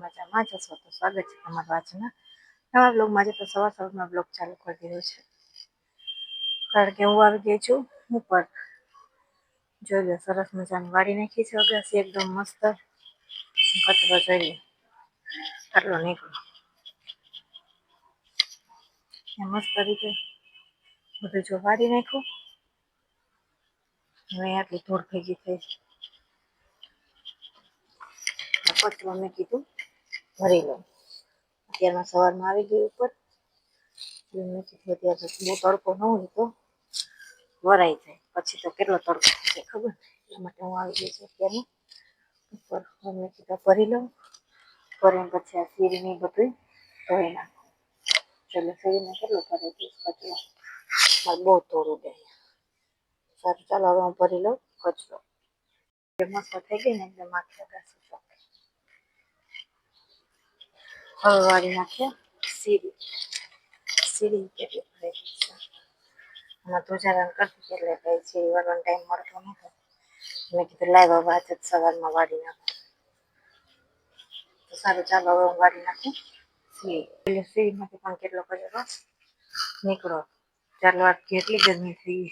મજામાં જશો તો સ્વાગત છે તમારું આજના નવા બ્લોગમાં. તો સવારમાં બ્લોગ ચાલુ કરી દીધો છે કારણ કે હું આવી ગઈ છું ઉપર. જોઈ લો સરસ મજાની વાડી નાખી છે અગાસી એકદમ મસ્ત. કચરો જોઈ કેટલો નીકળ્યો મસ્ત રીતે બધું જો વાળી નાખ્યું. હવે આટલી ધૂળ ભેગી થઈ કચરો મેં કીધું ભરી લો. અત્યારમાં સવારમાં આવી ગઈ ઉપર. અત્યારે બહુ તડકો ન હોય તો વરાઈ જાય પછી તો કેટલો તડકો છે ખબર એટલા માટે હું આવી ગઈ છું અત્યારે ઉપર. મેં કીધું ભરી લઉં ભરીને પછી આ સીડી બધું ધોઈ નાખું. ચલો સીડીને કેટલો ભરાઈ ગયો કચરો મારે બહુ તોડું દે. સારું ચાલો હવે હું ભરી લઉં કચરો. મસ્ત થઈ ગઈ ને એકદમ આખી અગાસી હવે વાળી નાખીએ સીડી. સીડી કેટલી ભરાઈ ગઈ છે. આમાં ધોચારણ કરતી એટલે કઈ સીડી વાળવાનો ટાઈમ મળતો નહોતો. મેં કીધું લાવ હવે આજે જ સવારમાં વાળી નાખું. તો સારું ચાલો હવે હું વાળી નાખું સીડી. સીડીમાંથી પણ કેટલો કચરો નીકળો. ચાલો આજ કેટલી ગરમી થઈ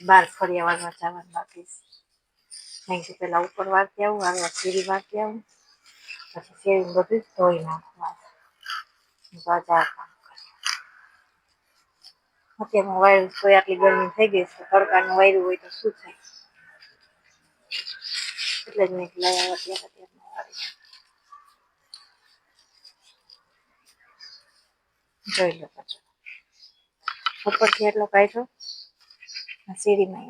બહાર ફળિયા વાળવા જવાનું બાકી છે. પેલા ઉપર વાળતી આવું આગળ સીડી વાળતી આવું પછી સીડી બધું ધોઈ નાખું. અત્યારમાં વાયરું તો આટલી ગરમી થઈ ગઈ છે તડકાનું વાયરું હોય તો શું થાય. એટલે જ મેં કીધું અત્યારમાં વાળી જોઈ લો કચરો ઉપરથી એટલો કાઢ્યો સીડીમાં.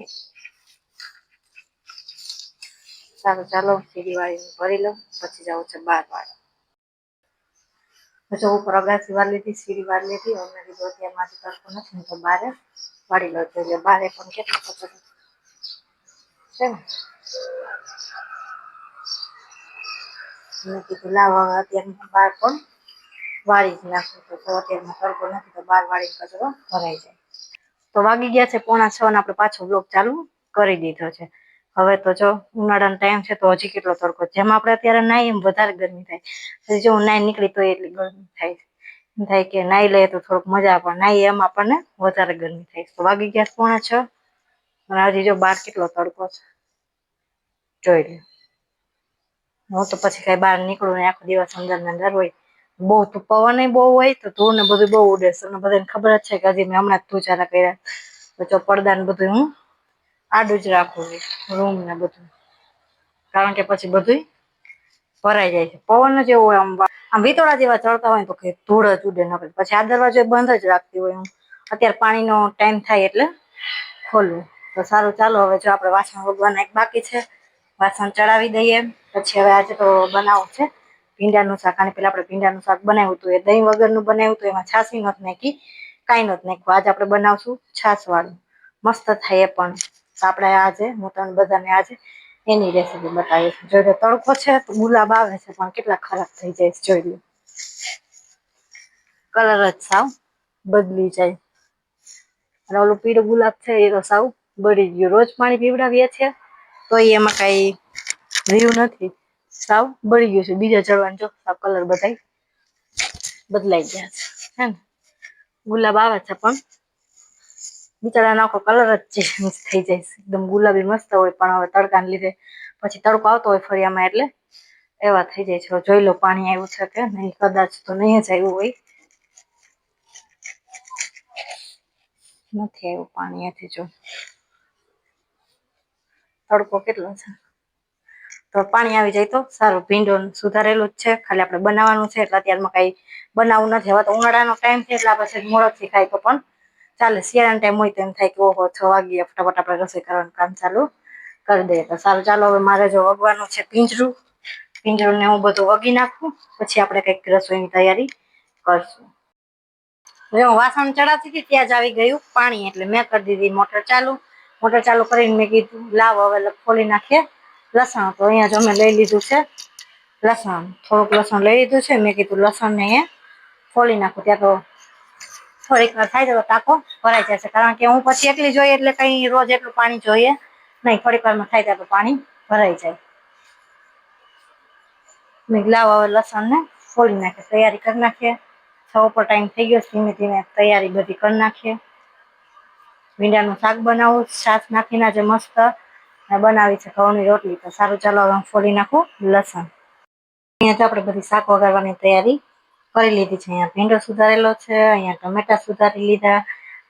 સારું ચાલો સીડી વાળીને ભરી લઉં પછી જવું છે બહાર વાળવા. પછી ઉપર અગાસી વાળી લીધી સીડી વાળી લીધી. અમે કીધું અત્યારમાં તડકો નથી તો બારે વાળી લઉં એટલે બારે પણ કેટલો કચરો છે ને. મેં કીધું લાવ હવે અત્યારમાં બહાર પણ વાળી જ નાખું. તો અત્યારમાં તડકો નથી તો બહાર વાળીને કચરો ભરાઈ જાય. તો વાગી ગયા છે 6:45 ને આપણે પાછો બ્લોગ ચાલુ કરી દીધો છે. હવે તો જો ઉનાળાનો ટાઈમ છે તો હજી કેટલો તડકો. જેમ આપણે અત્યારે નાઈ એમ વધારે ગરમી થાય. હજી જો હું નાઈ નીકળી તો એટલી ગરમી થાય. એમ થાય કે નાઈ લઈએ તો થોડુંક મજા પણ નાઈ એમ આપણને વધારે ગરમી થાય. તો વાગી ગયા 6:45 અને હજી જો બહાર કેટલો તડકો છે જોઈ લો. હું તો પછી કઈ બહાર નીકળું ને આખો દિવસ અંદર ને અંદર હોય. બહુ પવન બહુ હોય તો ધૂળ ને બધું બહુ ઉડે છે. અને બધાને ખબર જ છે કે હજી મેં હમણાં ધોચારા કર્યા તો પડદા ને બધું હું આડું જ રાખું રૂમ ને બધું કારણ કે પછી બધું ભરાઈ જાય છે. પવન જ એવો હોય આમ વિતોળા જેવા ચડતા હોય તો કે ધૂળ જ ઉડે ન પછી આ દરવાજો બંધ જ રાખતી હોય હું. અત્યારે પાણીનો ટાઈમ થાય એટલે ખોલવું. તો સારું ચાલો હવે જો આપણે વાસણ ભગવાના એક બાકી છે. વાસણ ચડાવી દઈએ પછી હવે આજે તો બનાવું છે ભીંડાનું શાક. અને પેલા આપણે ભીંડાનું શાક બનાવ્યું હતું એ દહીં વગરનું બનાવ્યું હતું એમાં છાશી નહોતી નાખી કાંઈ નહોતું નાખ્યું. આજે આપણે બનાવશું છાશ વાળું મસ્ત થાય એ પણ. આપણે આજે હું તમને બધાને આજે એની રેસીપી બતાવીશ. જો કે તડકો છે તો ગુલાબ આવે છે પણ કેટલા ખરાબ થઈ જાય છે જોઈ લો. કલર જ સાવ બદલી જાય. અને ઓલું પીળો ગુલાબ છે એ તો સાવ બળી ગયો. રોજ પાણી પીવડાવીએ છીએ તો એમાં કઈ રહ્યું નથી. સાવ બળી ગયું છે. બીજા ચડવાનું જો સાવ કલર બધાય બદલાઈ ગયા છે હે ને. ગુલાબ આવે છે પણ બિચારાનો આખો કલર જ ચેન્જ થઈ જાય છે. એકદમ ગુલાબી મસ્ત હોય પણ હવે તડકાને લીધે પછી તડકો આવતો હોય ફળિયામાં એટલે એવા થઈ જાય છે. જોઈ લો પાણી આવ્યું છે કે નહીં. કદાચ તો નહીં જ આવ્યું હોય. નથી આવ્યું પાણી એથી જો તડકો કેટલો છે. તો પાણી આવી જાય તો સારું. ભીંડો સુધારેલું જ છે ખાલી આપણે બનાવવાનું છે એટલે અત્યારમાં કઈ બનાવવું નથી. હવે તો ઉનાળાનો ટાઈમ છે એટલે પછી મોડેકથી ખાય તો પણ ચાલે. શિયાળાનો ટાઈમ હોય તો એમ થાય કે ઓહો 6 વાગ્યે ફટાફટ આપણે રસોઈ કરવાનું કામ ચાલુ કરી દઈએ. તો સારું ચાલો હવે મારે જો વગવાનું છે પિંજરું. પિંજરું ને હું બધું વગી નાખું પછી આપણે કંઈક રસોઈની તૈયારી કરશું. હવે હું વાસણ ચડાવતી હતી ત્યાં જ આવી ગયું પાણી એટલે મેં કરી દીધી મોટર ચાલુ. મોટર ચાલુ કરીને મેં કીધું લાવ હવે ખોલી નાખીએ લસણ. તો અહીંયા જો મેં લઈ લીધું છે લસણ. થોડુંક લસણ લઈ લીધું છે. મેં કીધું લસણ ને અહીંયા ખોલી નાખું ત્યાં તો થોડીક વાર થાય તો ટાંકો ભરાઈ જશે. કારણ કે હું પછી એકલી જોઈએ એટલે કઈ રોજ એટલું પાણી જોઈએ નહીં. થોડીક વારમાં થાય ત્યાં તો પાણી ભરાઈ જાય. લાવો હવે લસણને ફોડી નાખીએ, તૈયારી કરી નાખીએ. છ ઉપર ટાઈમ થઈ ગયો, ધીમે ધીમે તૈયારી બધી કરી નાખીએ. ભીંડાનું શાક બનાવું, છાશ નાખીને આજે મસ્ત બનાવી છે ઘઉંની રોટલી. તો સારું, ચાલો હવે હું ફોડી નાખું લસણ. અહીંયા તો આપણે બધી શાક વઘારવાની તૈયારી કરી લીધી છે. અહીંયા ભીંડો સુધારેલો છે, અહીંયા ટમેટા સુધારી લીધા,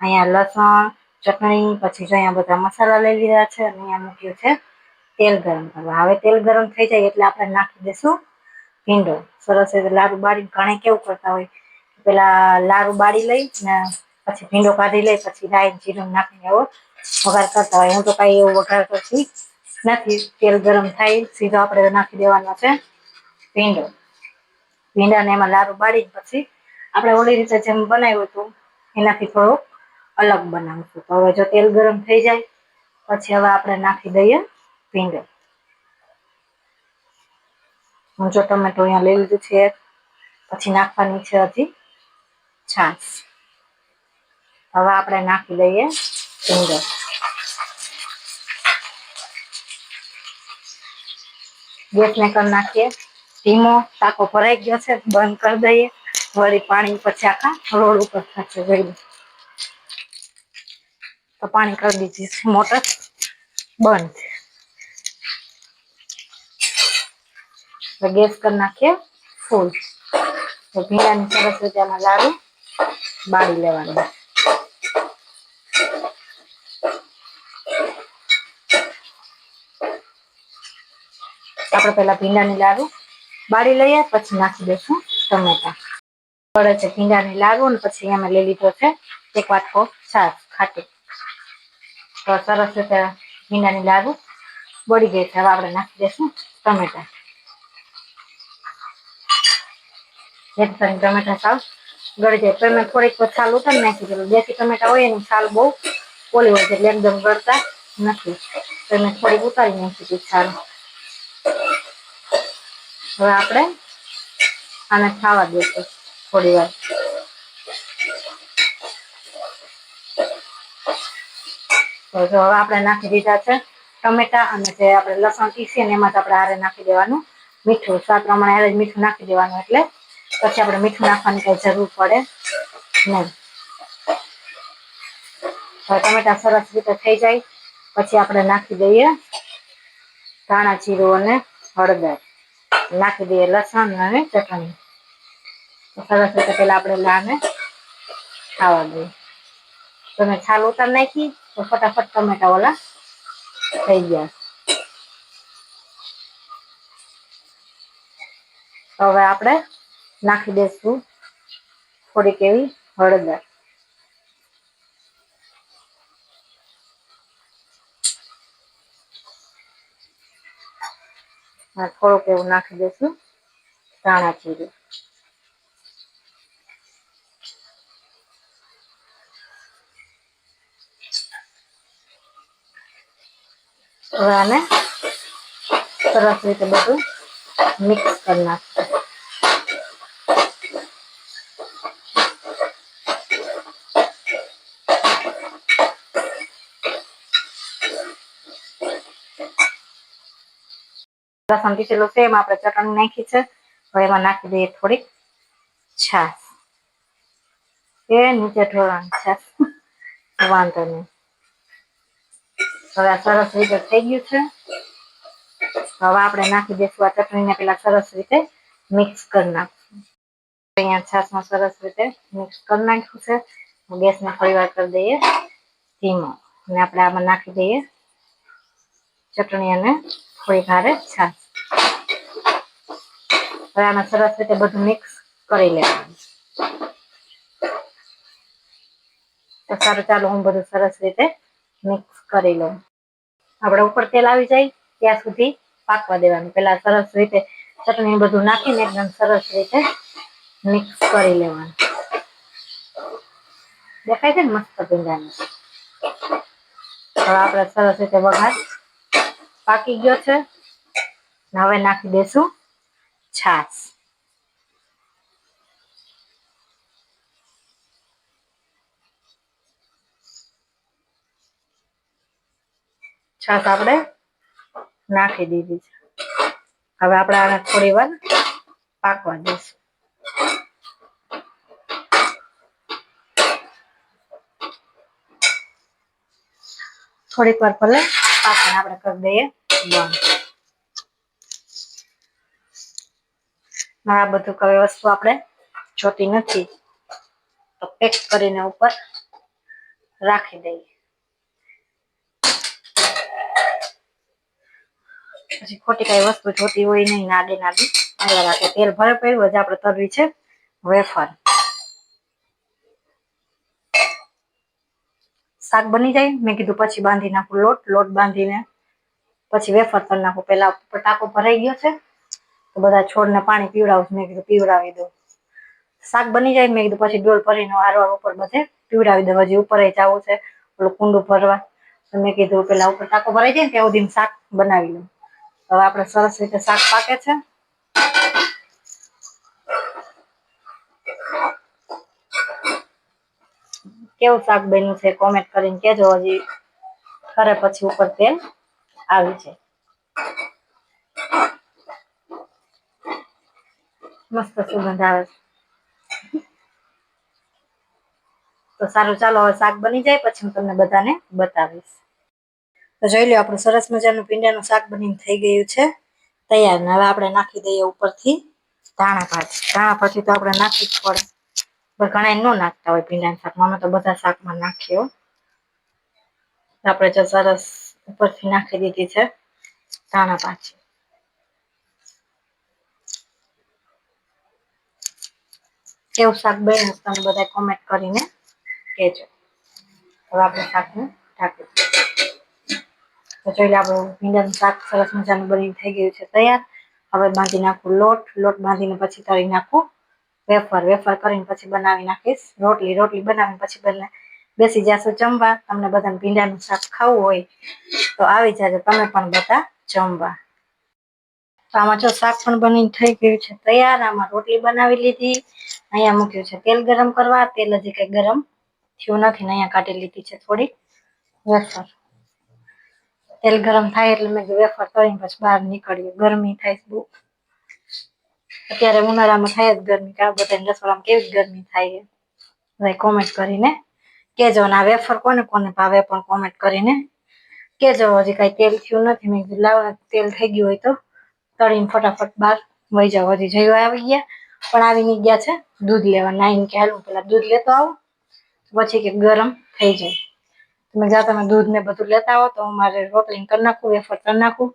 અહીંયા લસણ, ચટણી, પછી અહીંયા બધા મસાલા લઈ લીધા છે, અને અહીંયા મૂક્યું છે તેલ ગરમ કરવા. હવે તેલ ગરમ થઈ જાય એટલે આપણે નાખી દઈશું ભીંડો. સરસ રીતે લારું બાળી, ઘણા કેવું કરતા હોય, પેલા લારું બાળી લઈ ને પછી ભીંડો કાઢી લઈ, પછી રાઈ જીરું નાખીને એવો વઘાર કરતા હોય. હું તો કઈ એવો વઘાર કરતી નથી. તેલ ગરમ થાય સીધો આપણે નાખી દેવાનો છે ભીંડો. ભીંડાને એમાં લારું બાળી પછી આપણે ઓલી રીતે જેમ બનાવ્યું હતું એનાથી થોડુંક અલગ બનાવશું. તો હવે જો તેલ ગરમ થઈ જાય પછી હવે આપણે નાખી દઈએ ભીંડો. હું જો ટમેટો અહીંયા લઈ લીધું છે. પછી નાખવાની છે હજી છાશ. હવે આપણે નાખી દઈએ ભીંડો. ગેસને કરી નાખીએ ધીમો. ટાંકો ભરાઈ ગયો છે, બંધ કરી દઈએ. વળી પાણી પછી આખા રોડ ઉપર થશે. વળી તો પાણી કરી દીધી છે, મોટર બંધ. ગેસ કરી નાખીએ ફૂલ. તો ભીંડાની સરસ રીતે આમાં લારું બાળી લેવાનું. આપણે પેલા ભીંડાની લારું બાળી લઈએ, પછી નાખી દઈશું ટમેટા. પડે છે ભીંડાની લારું, અને પછી અમે લઈ લીધો છે એક વાટકો છાશ ખાટી. તો સરસ રીતે ભીંડાની લારું બળી ગઈ છે. હવે આપણે નાખી દઈશું ટમેટા. ટમેટા સાવ ગળી જાય. તો મેં થોડીક છાલ ઉતારી નાખી. દેશી ટમેટા હોય એની છાલ બહુ ઓલી હોય છે, એટલે એકદમ ગળતા નથી. તો મેં થોડીક ઉતારી નાખી હતી છાલ. હવે આપણે આને ખાવા દઈશું થોડી વાર. તો જો હવે આપણે નાખી દીધા છે ટમેટા, અને જે આપણે લસણ પીસીએ ને એમાં આપણે હારે નાખી દેવાનું મીઠું. સ્વાદ પ્રમાણે હારે મીઠું નાખી દેવાનું, એટલે પછી આપણે મીઠું નાખવાની કઈ જરૂર પડે નહીં. હવે ટમેટા સરસ રીતે થઈ જાય પછી આપણે નાખી દઈએ ધાણા જીરું અને હળદર. નાખી દઈએ લસણ અને ચટણી. સરસ રીતે પેલા આપણે લાને ખાવા દઈએ. તમે છાલ ઉતાર નાખી તો ફટાફટ ટમેટા ઓલા થઈ ગયા. હવે આપણે નાખી દઈશું થોડીક એવી હળદર. થોડુંક એવું નાખી દઈશું ધાણા જીરું. હવે આને સરસ રીતે બધું મિક્સ કરી નાખશું. લસણ પીસેલું છે, એમાં આપણે ચટણી નાખી છે. હવે એમાં નાખી દઈએ થોડીક છાશ. એ નીચે ઢોળાની છાશ, વાંધો નહીં. હવે આ સરસ રીતે થઈ ગયું છે. હવે આપણે નાખી દઈશું આ ચટણીને પેલા સરસ રીતે મિક્સ કરી નાખશું. અહીંયા છાશમાં સરસ રીતે મિક્સ કરી નાખ્યું છે. ગેસને થોડી વાર કરી દઈએ ધીમો, અને આપણે આમાં નાખી દઈએ ચટણી અને થોડીક હારે છાશ. હવે આમાં સરસ રીતે બધું મિક્સ કરી લેવાનું. તો સારું, ચાલો હું બધું સરસ રીતે મિક્સ કરી લઉં. આપણે ઉપર તેલ આવી જાય ત્યાં સુધી પાકવા દેવાનું. પેલા સરસ રીતે ચટણી બધું નાખીને એકદમ સરસ રીતે મિક્સ કરી લેવાનું. દેખાય છે ને મસ્ત ભીંડાને. હવે આપણે સરસ રીતે વઘાર પાકી ગયો છે. હવે નાખી દઈશું છાશ. છાશ આપણે નાખી દીધી છે. હવે આપણે આને થોડી વાર પાકવા દઈશું. થોડીક વાર ભલે પાકને આપણે કરી દઈએ બંધ. આ બધું કઈ વસ્તુ આપણે જોતી નથી તો પેક કરીને ઉપર રાખી દઈએ. પછી ખોટી કઈ વસ્તુ જોતી હોય નહીં, નાડી રાખે. તેલ ભરે પડ્યું જ આપણે તરવી છે વેફર. શાક બની જાય મેં કીધું પછી બાંધી નાખું લોટ બાંધીને પછી વેફર કરી નાખું. પેલા ટાંકો ભરાઈ ગયો છે તો બધા છોડને પાણી પીવડાવું. મેં કીધું પીવડાવી દઉં. શાક બની જાય મેં કીધું પછી ડોલ ભરીને વારવાર ઉપર બધે પીવડાવી દઉં. હજી ઉપર જવું છે ઓલું કુંડું ભરવા. મેં કીધું પેલા ઉપર ટાંકો ભરાઈ જાય ને ત્યાં સુધી શાક બનાવી લઉં. હવે આપણે સરસ રીતે શાક પાકે છે. કેવું શાક બન્યું છે કોમેન્ટ કરીને કેજો. હજી ખરે પછી ઉપર તેલ આવી છે. મસ્ત સુગંધ આવે છે. તો સારું ચાલો હવે શાક બની જાય પછી હું તમને બધાને બતાવીશ. તો જોઈ લો આપણું સરસ મજાનું ભીંડાનું શાક બનીને થઈ ગયું છે તૈયાર. ને હવે આપણે નાખી દઈએ ઉપરથી ધાણા ભાત. ધાણા પછી તો આપણે નાખી જ પડે. પણ ઘણા ન નાખતા હોય ભીંડાના શાકમાં. અમે તો બધા શાકમાં નાખીએ. આપણે જો સરસ ઉપરથી નાખી દીધી છે ધાણા ભાત. કેવું શાક બન્યું તમે બધા કોમેન્ટ કરીને કહેજો. હવે આપણે શાકને ઢાંકી દઈએ. તો જોઈ લો આપણું ભીંડાનું શાક સરસ મજાનું બની થઈ ગયું છે તૈયાર. હવે બાંધી નાખું લોટ બાંધીને પછી તળી નાખું વેફર કરીને પછી બનાવી નાખીશ રોટલી બનાવીને પછી બેસી જશું જમવા. તમને બધાને ભીંડાનું શાક ખાવું હોય તો આવી જાજો તમે પણ બધા જમવા. તો આમાં જો શાક પણ બનીને થઈ ગયું છે તૈયાર. આમાં રોટલી બનાવી લીધી. અહીંયા મૂક્યું છે તેલ ગરમ કરવા. તેલ હજી કઈ ગરમ થયું નથી ને અહીંયા કાઢી લીધી છે થોડી વેફર. તેલ ગરમ થાય એટલે મેં વેફર કરીને પછી બહાર નીકળીએ. ગરમી થાય બહુ. અત્યારે ઉનાળામાં થાય જ ગરમી. બધા રસોડામાં કેવી ગરમી થાય છે. કોમેન્ટ કરીને કેજો. આ વેફર કોને ભાવે પણ કોમેન્ટ કરીને કેજો. હજી કઈ તેલ થયું નથી. મેં કીધું લાવ તેલ થઈ ગયું હોય તો તળીને ફટાફટ બહાર વહી જાવ. હજી જઈ આવી ગયા પણ આવીને ગયા છે દૂધ લેવા. નાઈને કે હાલું પેલા દૂધ લેતો આવું પછી કે ગરમ થઈ જાય. તમે દૂધ ને બધું લેતા આવો તો મારે રોટલી કરી નાખું વેફર કરી નાખું.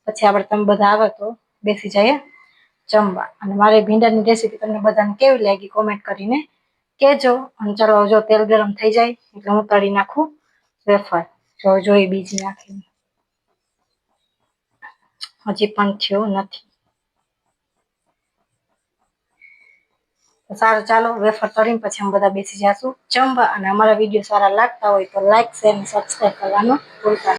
પછી આપણે તમે બધા આવે તો બેસી જઈએ જમવા. અને મારી ભીંડાની રેસીપી તમને બધાને કેવી લાગી કોમેન્ટ કરીને કેજો. અને ચાલો જો તેલ ગરમ થઈ જાય એટલે હું તળી નાખું વેફર. જોઈ બીજી નાખીને હજી પણ થયું નથી. સારું ચાલો વેફર તળીને પછી અમે બધા બેસી જશું જમવા. અને અમારા વિડીયો સારા લાગતા હોય તો લાઈક શેર અને સબસ્ક્રાઈબ કરવાનું ભૂલતા નહીં.